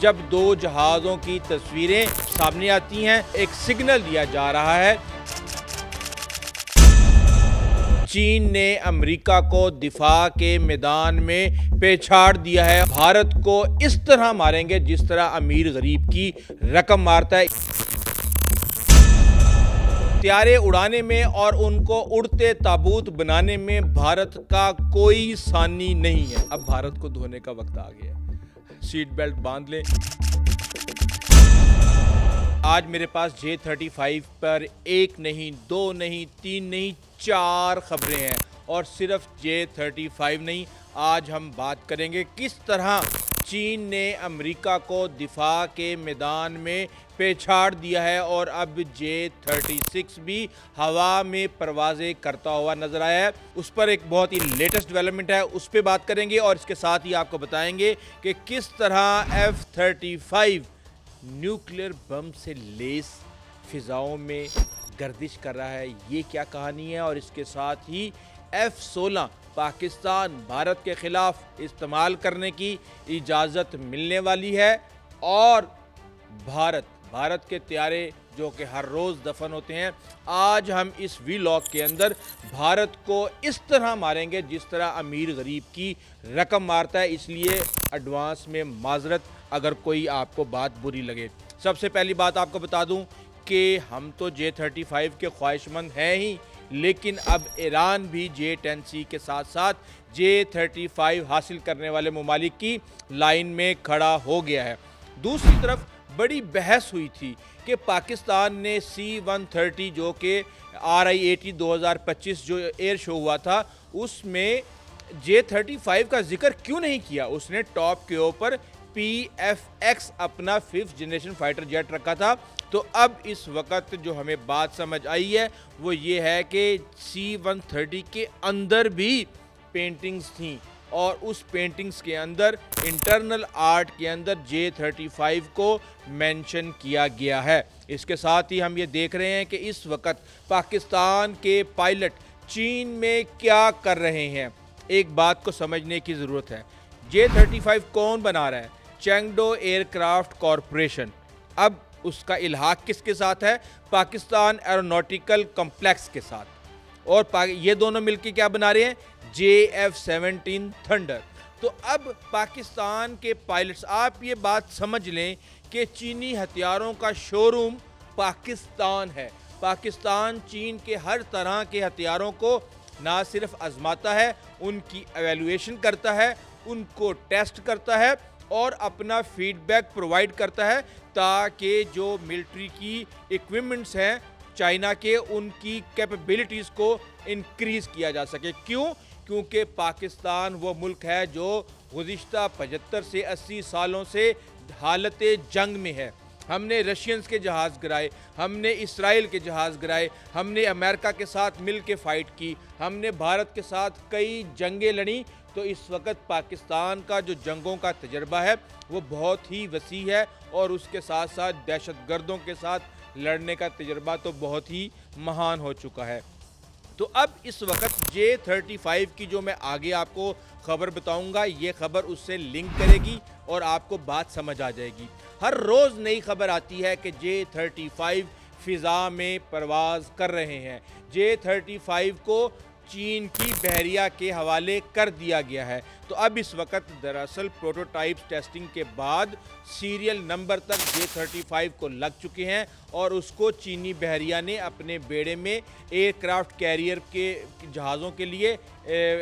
जब दो जहाज़ों की तस्वीरें सामने आती हैं, एक सिग्नल दिया जा रहा है। चीन ने अमेरिका को दिफा के मैदान में पेछाड़ दिया है। भारत को इस तरह मारेंगे जिस तरह अमीर गरीब की रकम मारता है। हथियारे उड़ाने में और उनको उड़ते ताबूत बनाने में भारत का कोई सानी नहीं है। अब भारत को धोने का वक्त आ गया। सीट बेल्ट बांध लें। आज मेरे पास J-35 पर एक नहीं, दो नहीं, तीन नहीं, 4 खबरें हैं और सिर्फ J-35 नहीं। आज हम बात करेंगे किस तरह चीन ने अमेरिका को दिफा के मैदान में पेछाड़ दिया है और अब J-36 भी हवा में परवाज़ें करता हुआ नजर आया है। उस पर एक बहुत ही लेटेस्ट डेवलपमेंट है, उस पर बात करेंगे और इसके साथ ही आपको बताएंगे कि किस तरह F-35 न्यूक्लियर बम से लेस फिजाओं में गर्दिश कर रहा है। ये क्या कहानी है। और इसके साथ ही F-16 पाकिस्तान भारत के खिलाफ इस्तेमाल करने की इजाज़त मिलने वाली है और भारत के त्यारे जो कि हर रोज़ दफन होते हैं। आज हम इस वीलॉग के अंदर भारत को इस तरह मारेंगे जिस तरह अमीर गरीब की रकम मारता है, इसलिए एडवांस में माजरत अगर कोई आपको बात बुरी लगे। सबसे पहली बात आपको बता दूं कि हम तो J-35 के ख्वाहिशमंद हैं ही, लेकिन अब ईरान भी J-10C के साथ साथ J-35 हासिल करने वाले ममालिक की लाइन में खड़ा हो गया है। दूसरी तरफ बड़ी बहस हुई थी कि पाकिस्तान ने C-130 जो कि RI-80 2025 जो एयर शो हुआ था उसमें J-35 का जिक्र क्यों नहीं किया। उसने टॉप के ऊपर PFX अपना 5th जनरेशन फाइटर जेट रखा था। तो अब इस वक्त जो हमें बात समझ आई है वो ये है कि C-130 के अंदर भी पेंटिंग्स थीं और उस पेंटिंग्स के अंदर इंटरनल आर्ट के अंदर J-35 को मेंशन किया गया है। इसके साथ ही हम ये देख रहे हैं कि इस वक्त पाकिस्तान के पायलट चीन में क्या कर रहे हैं। एक बात को समझने की ज़रूरत है। J-35 कौन बना रहा है? चेंगडो एयरक्राफ्ट कॉरपोरेशन। अब उसका इल्हाक किसके साथ है? पाकिस्तान एरोनॉटिकल कॉम्प्लेक्स के साथ। और ये दोनों मिलकर क्या बना रहे हैं? JF-17 thunder. तो अब पाकिस्तान के पायलट्स, आप ये बात समझ लें कि चीनी हथियारों का शोरूम पाकिस्तान है। पाकिस्तान चीन के हर तरह के हथियारों को ना सिर्फ आजमाता है, उनकी एवेल्युएशन करता है, उनको टेस्ट करता है और अपना फीडबैक प्रोवाइड करता है ताकि जो मिलिट्री की इक्विपमेंट्स हैं चाइना के, उनकी कैपेबिलिटीज़ को इंक्रीज़ किया जा सके। क्यों? क्योंकि पाकिस्तान वो मुल्क है जो गुज़िश्ता 75 से 80 सालों से हालत जंग में है। हमने रशियंस के जहाज़ गिराए, हमने इसराइल के जहाज़ गिराए, हमने अमेरिका के साथ मिल के फ़ाइट की, हमने भारत के साथ कई जंगें लड़ी। तो इस वक्त पाकिस्तान का जो जंगों का तजर्बा है वो बहुत ही वसी है और उसके साथ साथ दहशतगर्दों के साथ लड़ने का तजर्बा तो बहुत ही महान हो चुका है। तो अब इस वक्त J-35 की जो मैं आगे आपको खबर बताऊंगा, ये खबर उससे लिंक करेगी और आपको बात समझ आ जाएगी। हर रोज़ नई खबर आती है कि J-35 फ़िज़ा में परवाज़ कर रहे हैं। J-35 को चीन की बहरिया के हवाले कर दिया गया है। तो अब इस वक्त दरअसल प्रोटोटाइप्स टेस्टिंग के बाद सीरियल नंबर तक J-35 को लग चुके हैं और उसको चीनी बहरिया ने अपने बेड़े में एयरक्राफ्ट कैरियर के जहाज़ों के लिए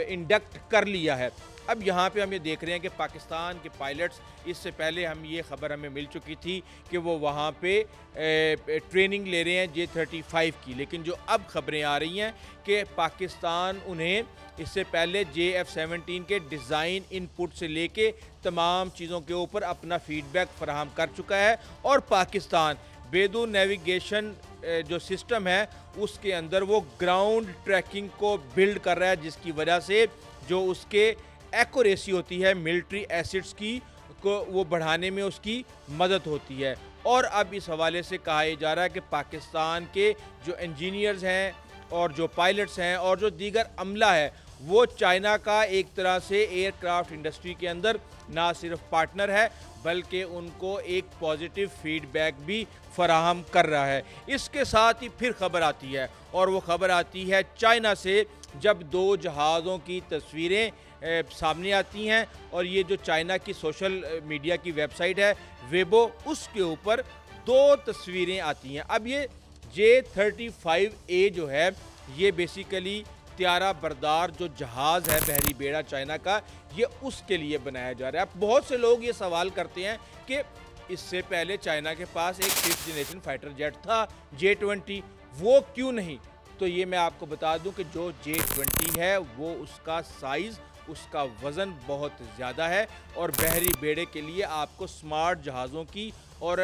इंडक्ट कर लिया है। अब यहाँ पे हम ये देख रहे हैं कि पाकिस्तान के पायलट्स, इससे पहले ये खबर हमें मिल चुकी थी कि वो वहाँ पे ट्रेनिंग ले रहे हैं J-35 की, लेकिन जो अब खबरें आ रही हैं कि पाकिस्तान उन्हें इससे पहले JF-17 के डिज़ाइन इनपुट से लेके तमाम चीज़ों के ऊपर अपना फीडबैक फराहम कर चुका है और पाकिस्तान बेदू नेविगेशन जो सिस्टम है उसके अंदर वो ग्राउंड ट्रैकिंग को बिल्ड कर रहा है, जिसकी वजह से जो उसके एक्यूरेसी होती है मिलिट्री एसिड्स की को वो बढ़ाने में उसकी मदद होती है। और अब इस हवाले से कहा जा रहा है कि पाकिस्तान के जो इंजीनियर्स हैं और जो पायलट्स हैं और जो दीगर अमला है वो चाइना का एक तरह से एयरक्राफ्ट इंडस्ट्री के अंदर ना सिर्फ पार्टनर है बल्कि उनको एक पॉजिटिव फीडबैक भी फराहम कर रहा है। इसके साथ ही फिर खबर आती है और वो खबर आती है चाइना से, जब दो जहाज़ों की तस्वीरें सामने आती हैं और ये जो चाइना की सोशल मीडिया की वेबसाइट है वेबो, उसके ऊपर दो तस्वीरें आती हैं। अब ये J-35A जो है ये बेसिकली त्यारा बरदार जो जहाज़ है बहरी बेड़ा चाइना का, ये उसके लिए बनाया जा रहा है। अब बहुत से लोग ये सवाल करते हैं कि इससे पहले चाइना के पास एक 5th जनरेशन फाइटर जेट था J-20, वो क्यों नहीं? तो ये मैं आपको बता दूं कि जो J-20 है वो उसका साइज़, उसका वज़न बहुत ज़्यादा है और बहरी बेड़े के लिए आपको स्मार्ट जहाज़ों की और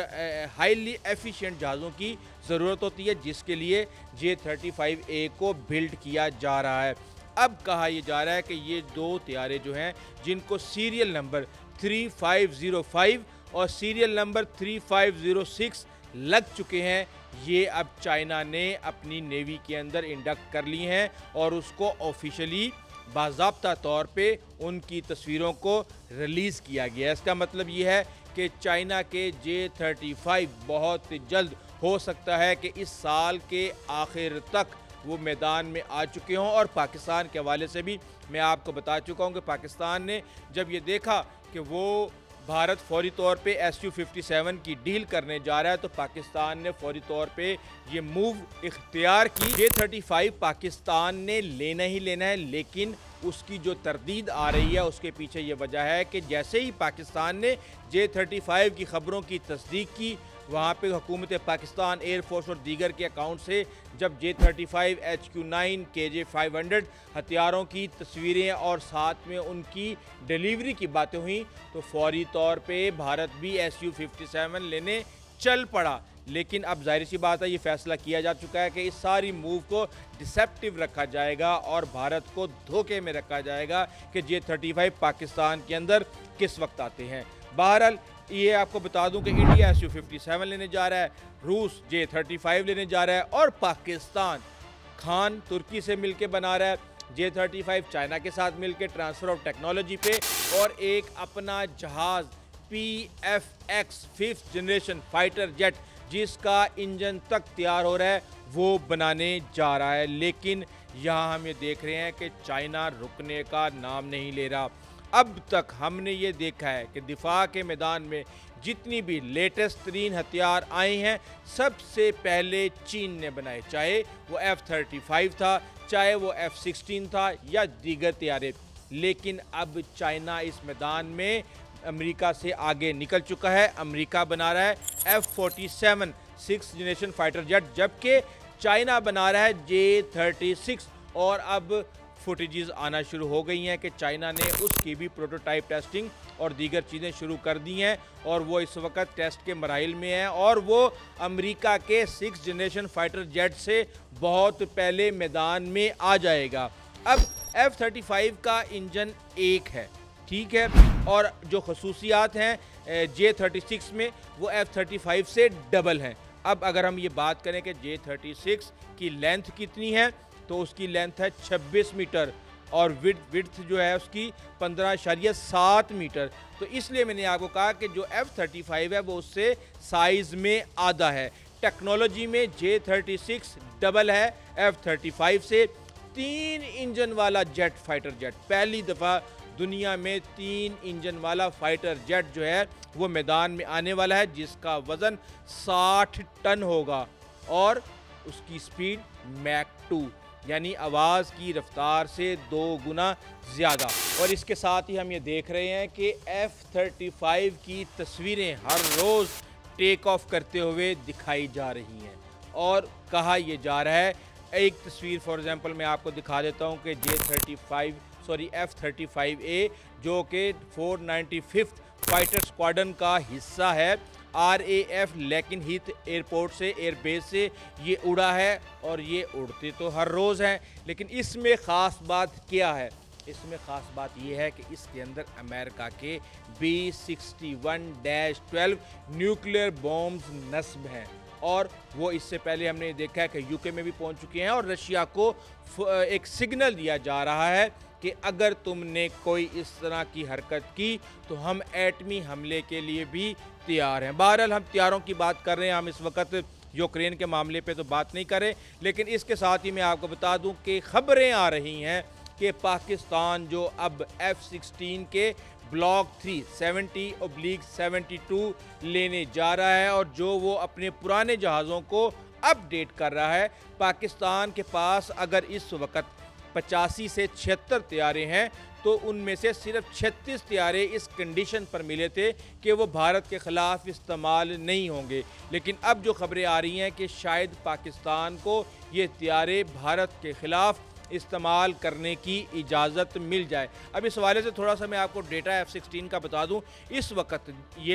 हाईली एफिशिएंट जहाज़ों की ज़रूरत होती है, जिसके लिए J-35A को बिल्ड किया जा रहा है। अब कहा यह जा रहा है कि ये दो तैयारे जो हैं जिनको सीरियल नंबर 3505 और सीरियल नंबर 3506 लग चुके हैं, ये अब चाइना ने अपनी नेवी के अंदर इंडक्ट कर ली हैं और उसको ऑफिशियली बाज़ाब्ता तौर पे उनकी तस्वीरों को रिलीज़ किया गया है। इसका मतलब ये है कि चाइना के J-35 बहुत जल्द हो सकता है कि इस साल के आखिर तक वो मैदान में आ चुके हों। और पाकिस्तान के हवाले से भी मैं आपको बता चुका हूं कि पाकिस्तान ने जब ये देखा कि वो भारत फौरी तौर पे Su-57 की डील करने जा रहा है तो पाकिस्तान ने फौरी तौर पे ये मूव इख्तियार की। J-35 पाकिस्तान ने लेना ही लेना है, लेकिन उसकी जो तरदीद आ रही है उसके पीछे ये वजह है कि जैसे ही पाकिस्तान ने J-35 की खबरों की तस्दीक की, वहाँ पे हुकूमत पाकिस्तान एयरफोर्स और दीगर के अकाउंट से जब J-35 HQ-9 KJ-500 हथियारों की तस्वीरें और साथ में उनकी डिलीवरी की बातें हुई तो फौरी तौर पे भारत भी Su-57 लेने चल पड़ा। लेकिन अब जाहिर सी बात है ये फैसला किया जा चुका है कि इस सारी मूव को डिसेप्टिव रखा जाएगा और भारत को धोखे में रखा जाएगा कि J-35 पाकिस्तान के अंदर किस वक्त आते हैं। बहरहाल ये आपको बता दूं कि इंडिया Su-57 लेने जा रहा है, रूस J-35 लेने जा रहा है और पाकिस्तान खान तुर्की से मिलके बना रहा है J-35 चाइना के साथ मिलके ट्रांसफ़र ऑफ टेक्नोलॉजी पे, और एक अपना जहाज़ PFX 5th generation fighter jet जिसका इंजन तक तैयार हो रहा है वो बनाने जा रहा है। लेकिन यहाँ हम ये देख रहे हैं कि चाइना रुकने का नाम नहीं ले रहा। अब तक हमने ये देखा है कि दिफा के मैदान में जितनी भी लेटेस्ट तरीन हथियार आए हैं सबसे पहले चीन ने बनाए, चाहे वो F-35 था, चाहे वो F-16 था या दीगर तैयारे। लेकिन अब चाइना इस मैदान में अमेरिका से आगे निकल चुका है। अमेरिका बना रहा है F-47 6th generation fighter jet, जबकि चाइना बना रहा है J-36 और अब फुटेजेस आना शुरू हो गई हैं कि चाइना ने उसकी भी प्रोटोटाइप टेस्टिंग और दीगर चीज़ें शुरू कर दी हैं और वो इस वक्त टेस्ट के मराइल में है और वो अमेरिका के 6th जनरेशन फाइटर जेट से बहुत पहले मैदान में आ जाएगा। अब F-35 का इंजन एक है, ठीक है, और जो खसूसियात हैं J-36 में वो F-35 से डबल हैं। अब अगर हम ये बात करें कि J-36 की लेंथ कितनी है तो उसकी लेंथ है 26 मीटर और विड्थ जो है उसकी 15.7 मीटर। तो इसलिए मैंने आपको कहा कि जो F-35 है वो उससे साइज़ में आधा है। टेक्नोलॉजी में J-36 डबल है F-35 से। 3 इंजन वाला जेट फाइटर जेट, पहली दफ़ा दुनिया में 3 इंजन वाला फाइटर जेट जो है वो मैदान में आने वाला है, जिसका वज़न 60 टन होगा और उसकी स्पीड मैक 2 यानी आवाज़ की रफ्तार से 2 गुना ज़्यादा। और इसके साथ ही हम ये देख रहे हैं कि F-35 की तस्वीरें हर रोज़ टेक ऑफ करते हुए दिखाई जा रही हैं और कहा यह जा रहा है, एक तस्वीर फॉर एग्जांपल मैं आपको दिखा देता हूं कि F-35A जो कि 495th फाइटर स्क्वाड्रन का हिस्सा है, RAF लेकिन हीथ एयरपोर्ट से, एयरबेस से ये उड़ा है और ये उड़ते तो हर रोज़ हैं। लेकिन इसमें ख़ास बात क्या है? इसमें ख़ास बात ये है कि इसके अंदर अमेरिका के B-61-12 न्यूक्लियर बॉम्ब्स नस्ब हैं और वो इससे पहले हमने देखा है कि यूके में भी पहुंच चुके हैं और रशिया को एक सिग्नल दिया जा रहा है कि अगर तुमने कोई इस तरह की हरकत की तो हम एटमी हमले के लिए भी तैयार हैं। बहरहाल हम तैयारों की बात कर रहे हैं, हम इस वक्त यूक्रेन के मामले पे तो बात नहीं करें, लेकिन इसके साथ ही मैं आपको बता दूं कि खबरें आ रही हैं कि पाकिस्तान जो अब F-16 के ब्लॉक 3 70/72 लेने जा रहा है और जो वो अपने पुराने जहाज़ों को अपडेट कर रहा है। पाकिस्तान के पास अगर इस वक्त 85 से 76 तैयारे हैं तो उनमें से सिर्फ 36 तैयारे इस कंडीशन पर मिले थे कि वो भारत के ख़िलाफ़ इस्तेमाल नहीं होंगे, लेकिन अब जो खबरें आ रही हैं कि शायद पाकिस्तान को ये तैयारे भारत के ख़िलाफ़ इस्तेमाल करने की इजाज़त मिल जाए। अब इस हवाले से थोड़ा सा मैं आपको डेटा F-16 का बता दूं। इस वक्त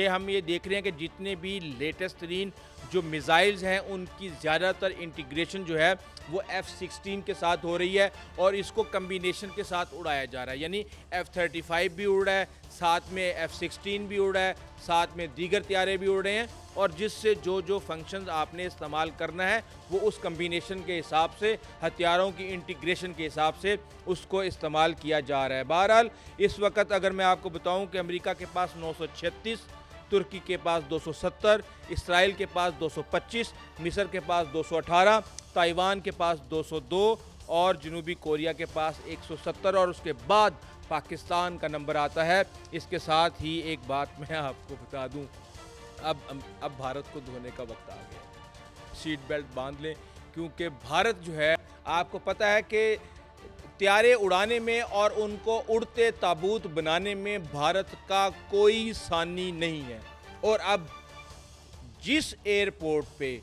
हम ये देख रहे हैं कि जितने भी लेटेस्ट तरीन जो मिसाइल्स हैं उनकी ज़्यादातर इंटीग्रेशन जो है वो F-16 के साथ हो रही है और इसको कम्बिनेशन के साथ उड़ाया जा रहा है, यानी F-35 भी उड़ रहा है, साथ में F-16 भी उड़ रहा है, साथ में दीगर तैयारे भी उड़ रहे हैं और जिससे जो फंक्शंस आपने इस्तेमाल करना है वो उस कम्बिनेशन के हिसाब से, हथियारों की इंटीग्रेशन के हिसाब से उसको इस्तेमाल किया जा रहा है। बहरहाल इस वक्त अगर मैं आपको बताऊं कि अमेरिका के पास 936, तुर्की के पास 270, इसराइल के पास 225, मिस्र के पास 218, ताइवान के पास 202 और जनूबी कोरिया के पास 170 और उसके बाद पाकिस्तान का नंबर आता है। इसके साथ ही एक बात मैं आपको बता दूं, अब भारत को धोने का वक्त आ गया। सीट बेल्ट बांध लें क्योंकि भारत जो है, आपको पता है कि तैयारे उड़ाने में और उनको उड़ते ताबूत बनाने में भारत का कोई सानी नहीं है। और अब जिस एयरपोर्ट पे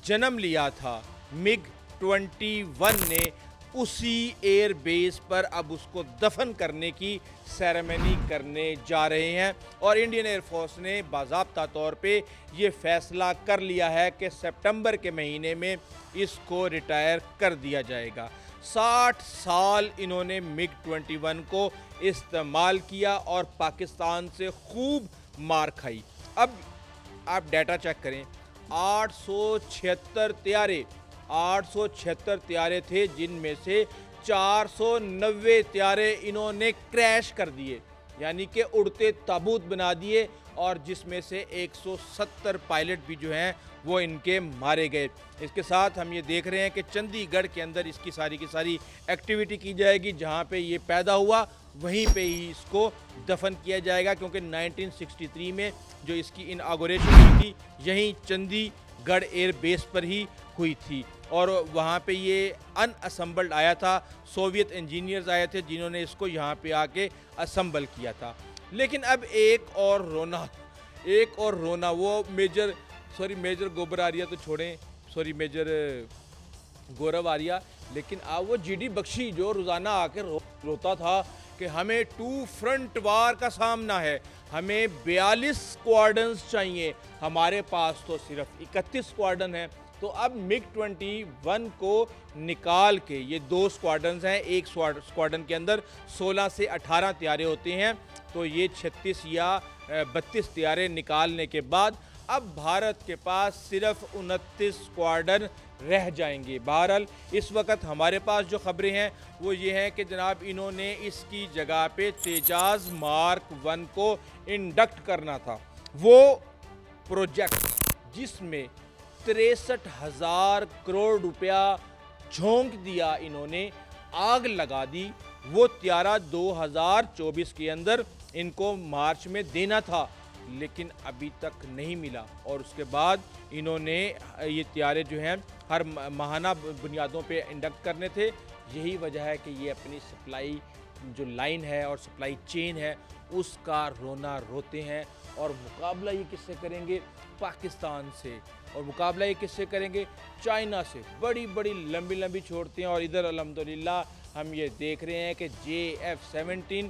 जन्म लिया था MiG-21 ने, उसी एयर बेस पर अब उसको दफन करने की सेरेमनी करने जा रहे हैं और इंडियन एयरफोर्स ने बाज़ाब्ता तौर पे ये फ़ैसला कर लिया है कि सितंबर के महीने में इसको रिटायर कर दिया जाएगा। 60 साल इन्होंने MiG-21 को इस्तेमाल किया और पाकिस्तान से खूब मार खाई। अब आप डाटा चेक करें, 876 तैयारे थे जिनमें से 490 तैयारे इन्होंने क्रैश कर दिए, यानी कि उड़ते ताबूत बना दिए और जिसमें से 170 पायलट भी जो हैं वो इनके मारे गए। इसके साथ हम ये देख रहे हैं कि चंडीगढ़ के अंदर इसकी सारी की सारी एक्टिविटी की जाएगी, जहाँ पे ये पैदा हुआ वहीं पे ही इसको दफन किया जाएगा, क्योंकि 1963 में जो इसकी इनागोरेशन हुई थी यहीं चंडीगढ़ एयर बेस पर ही हुई थी और वहाँ पे ये अनअसेंबल्ड आया था, सोवियत इंजीनियर्स आए थे जिन्होंने इसको यहाँ पे आके असेंबल किया था। लेकिन अब एक और रोना वो मेजर गोबर आर्या तो छोड़ें, मेजर गौरव आर्या, लेकिन अब वो GD बख्शी जो रोज़ाना आकर रोता था कि हमें 2 फ्रंट वार का सामना है, हमें 42 स्क्वाड्रन्स चाहिए, हमारे पास तो सिर्फ 31 स्क्वाड्रन है। तो अब MiG-21 को निकाल के, ये 2 स्क्वाड्रन्स हैं, एक स्क्वाड्रन के अंदर 16 से 18 तैयारे होते हैं, तो ये 36 या 32 तैयारे निकालने के बाद अब भारत के पास सिर्फ 29 स्क्वाड्रन रह जाएंगे। बहरहाल इस वक्त हमारे पास जो खबरें हैं वो ये हैं कि जनाब इन्होंने इसकी जगह पे तेजाज मार्क 1 को इंडक्ट करना था। वो प्रोजेक्ट जिसमें 63,000 करोड़ रुपया झोंक दिया, इन्होंने आग लगा दी, वो त्यारा 2024 के अंदर इनको मार्च में देना था, लेकिन अभी तक नहीं मिला। और उसके बाद इन्होंने ये तैयारे जो हैं हर माहाना बुनियादों पे इंडक्ट करने थे। यही वजह है कि ये अपनी सप्लाई जो लाइन है और सप्लाई चेन है उसका रोना रोते हैं। और मुकाबला ये किससे करेंगे? पाकिस्तान से। और मुकाबला ये किससे करेंगे? चाइना से। बड़ी बड़ी लंबी लंबी छोड़ते हैं। और इधर अल्हम्दुलिल्लाह हम ये देख रहे हैं कि JF-17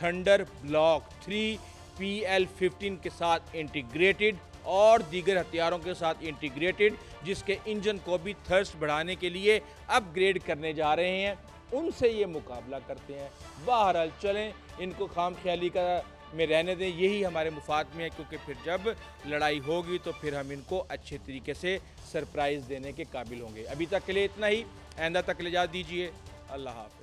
थंडर ब्लॉक 3 PL-15 के साथ इंटीग्रेटेड और दीगर हथियारों के साथ इंटीग्रेटेड, जिसके इंजन को भी थ्रस्ट बढ़ाने के लिए अपग्रेड करने जा रहे हैं, उनसे ये मुकाबला करते हैं। बहरहाल चलें, इनको खाम ख्याली का में रहने दें, यही हमारे मुफाद में है, क्योंकि फिर जब लड़ाई होगी तो फिर हम इनको अच्छे तरीके से सरप्राइज़ देने के काबिल होंगे। अभी तक के लिए इतना ही, आइंदा तक ले इजाज़त दीजिए। अल्लाह हाफ़िज़।